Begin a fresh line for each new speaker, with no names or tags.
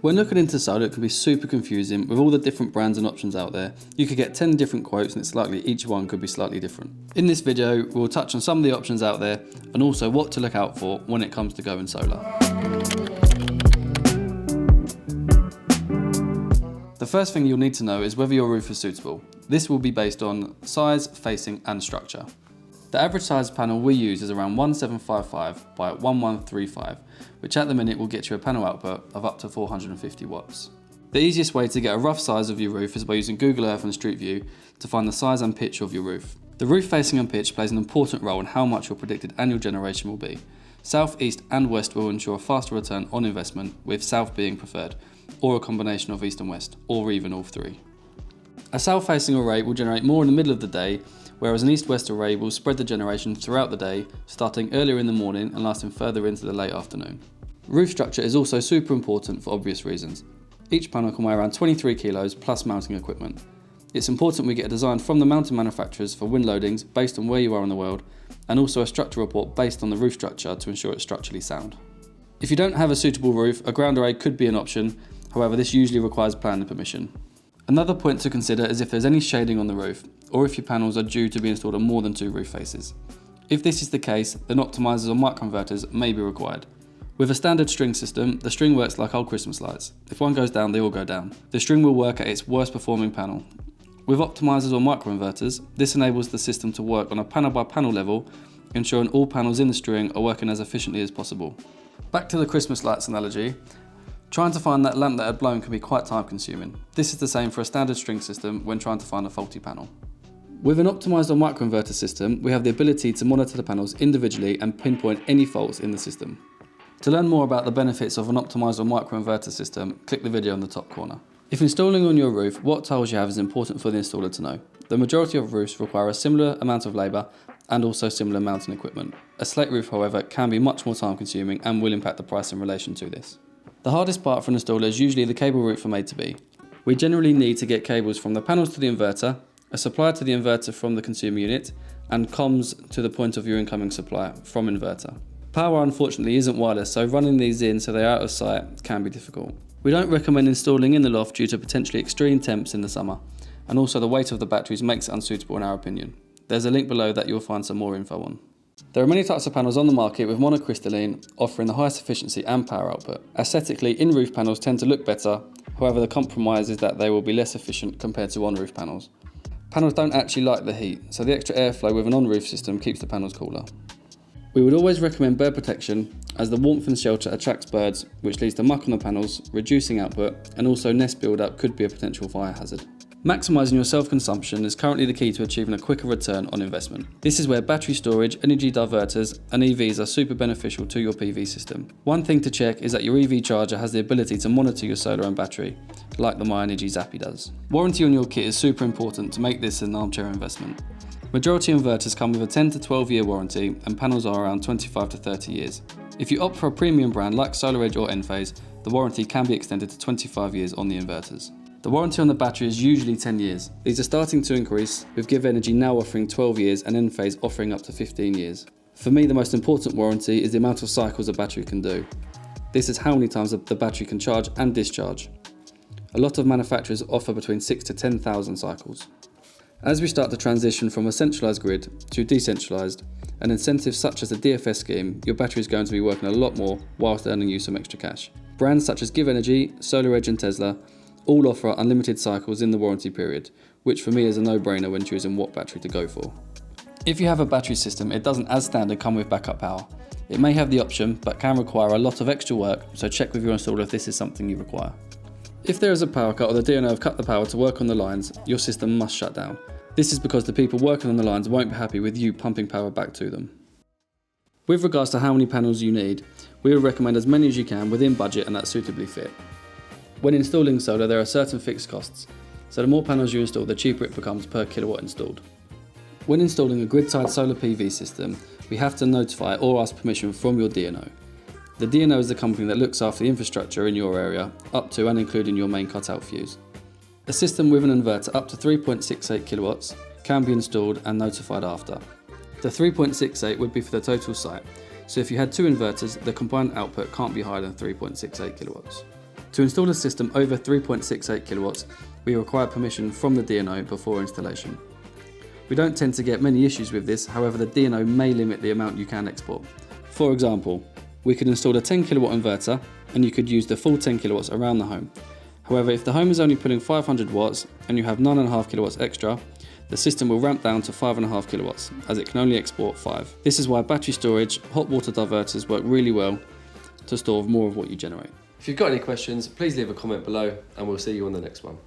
When looking into solar, it can be super confusing with all the different brands and options out there. You could get 10 different quotes and it's likely each one could be slightly different. In this video, we'll touch on some of the options out there and also what to look out for when it comes to going solar. The first thing you'll need to know is whether your roof is suitable. This will be based on size, facing and structure. The average size panel we use is around 1755 by 1135, which at the minute will get you a panel output of up to 450 watts. The easiest way to get a rough size of your roof is by using Google Earth and Street View to find the size and pitch of your roof. The roof facing and pitch plays an important role in how much your predicted annual generation will be. South, east and west will ensure a faster return on investment, with south being preferred, or a combination of east and west, or even all three. A south facing array will generate more in the middle of the day, whereas an east-west array will spread the generation throughout the day, starting earlier in the morning and lasting further into the late afternoon. Roof structure is also super important for obvious reasons. Each panel can weigh around 23 kilos plus mounting equipment. It's important we get a design from the mounting manufacturers for wind loadings based on where you are in the world, and also a structure report based on the roof structure to ensure it's structurally sound. If you don't have a suitable roof, a ground array could be an option, however this usually requires planning permission. Another point to consider is if there's any shading on the roof, or if your panels are due to be installed on more than two roof faces. If this is the case, then optimizers or microinverters may be required. With a standard string system, the string works like old Christmas lights. If one goes down, they all go down. The string will work at its worst performing panel. With optimizers or microinverters, this enables the system to work on a panel by panel level, ensuring all panels in the string are working as efficiently as possible. Back to the Christmas lights analogy. Trying to find that lamp that had blown can be quite time consuming. This is the same for a standard string system when trying to find a faulty panel. With an optimised or microinverter system, we have the ability to monitor the panels individually and pinpoint any faults in the system. To learn more about the benefits of an optimised or microinverter system, click the video in the top corner. If installing on your roof, what tiles you have is important for the installer to know. The majority of roofs require a similar amount of labour and also similar mounting equipment. A slate roof, however, can be much more time consuming and will impact the price in relation to this. The hardest part for an installer is usually the cable route from A to B. We generally need to get cables from the panels to the inverter, a supply to the inverter from the consumer unit, and comms to the point of your incoming supply from inverter. Power unfortunately isn't wireless, so running these in so they're out of sight can be difficult. We don't recommend installing in the loft due to potentially extreme temps in the summer, and also the weight of the batteries makes it unsuitable in our opinion. There's a link below that you'll find some more info on. There are many types of panels on the market with monocrystalline offering the highest efficiency and power output. Aesthetically, in-roof panels tend to look better, however the compromise is that they will be less efficient compared to on-roof panels. Panels don't actually like the heat, so the extra airflow with an on-roof system keeps the panels cooler. We would always recommend bird protection, as the warmth and shelter attracts birds, which leads to muck on the panels, reducing output, and also nest build-up could be a potential fire hazard. Maximising your self-consumption is currently the key to achieving a quicker return on investment. This is where battery storage, energy diverters and EVs are super beneficial to your PV system. One thing to check is that your EV charger has the ability to monitor your solar and battery, like the MyEnergy Zappy does. Warranty on your kit is super important to make this an armchair investment. Majority inverters come with a 10 to 12 year warranty and panels are around 25 to 30 years. If you opt for a premium brand like SolarEdge or Enphase, the warranty can be extended to 25 years on the inverters. The warranty on the battery is usually 10 years. These are starting to increase, with Give Energy now offering 12 years and Enphase offering up to 15 years. For me, the most important warranty is the amount of cycles a battery can do. This is how many times the battery can charge and discharge. A lot of manufacturers offer between 6,000 to 10,000 cycles. As we start to transition from a centralised grid to decentralised, and incentives such as the DFS scheme, your battery is going to be working a lot more whilst earning you some extra cash. Brands such as Give Energy, SolarEdge and Tesla all offer unlimited cycles in the warranty period, which for me is a no-brainer when choosing what battery to go for. If you have a battery system, it doesn't as standard come with backup power. It may have the option, but can require a lot of extra work, so check with your installer if this is something you require. If there is a power cut or the DNO have cut the power to work on the lines, your system must shut down. This is because the people working on the lines won't be happy with you pumping power back to them. With regards to how many panels you need, we would recommend as many as you can within budget and that suitably fit. When installing solar, there are certain fixed costs, so the more panels you install, the cheaper it becomes per kilowatt installed. When installing a grid-tied solar PV system, we have to notify or ask permission from your DNO. The DNO is the company that looks after the infrastructure in your area, up to and including your main cutout fuse. A system with an inverter up to 3.68 kilowatts can be installed and notified after. The 3.68 would be for the total site, so if you had two inverters, the combined output can't be higher than 3.68 kilowatts. To install a system over 3.68 kilowatts, we require permission from the DNO before installation. We don't tend to get many issues with this, however the DNO may limit the amount you can export. For example, we could install a 10 kilowatt inverter and you could use the full 10 kilowatts around the home. However, if the home is only pulling 500 watts and you have 9.5 kilowatts extra, the system will ramp down to 5.5 kilowatts as it can only export 5. This is why battery storage, hot water diverters work really well to store more of what you generate.
If you've got any questions, please leave a comment below and we'll see you on the next one.